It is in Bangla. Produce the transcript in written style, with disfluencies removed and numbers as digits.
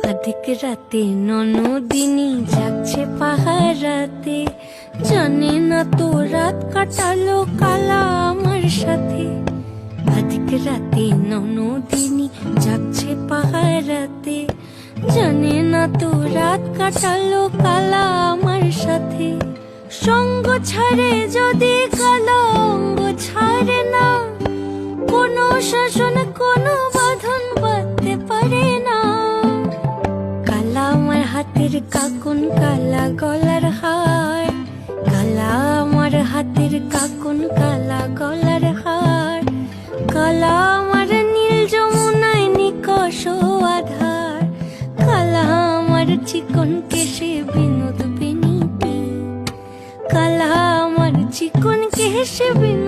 অধিক রাতে ননদিনী যাচ্ছে পাহারাতে, জানে না তো রাত কাটালো কালা আমার সাথে। অধিক রাতে ননদিনী যাচ্ছে পাহারাতে, জানে না তো রাত কাটালো কালা আমার সাথে। সঙ্গ ছাড়ে যদি কালো অঙ্গ ছাড়ে না, কোনো শাসন কোনো বাঁধন বাঁধতে পারে না। কালা আমার হাতের কাকুন কালা গলার হার, কালা আমার হাতের কাকুন কালা গলার হার। কালা আমার নীল যমুনায় নিকষ আধার, কালা আমার চিকন কেশে বিনোদ বিনীতি, কালা আমার চিকন কেশে বিনোদ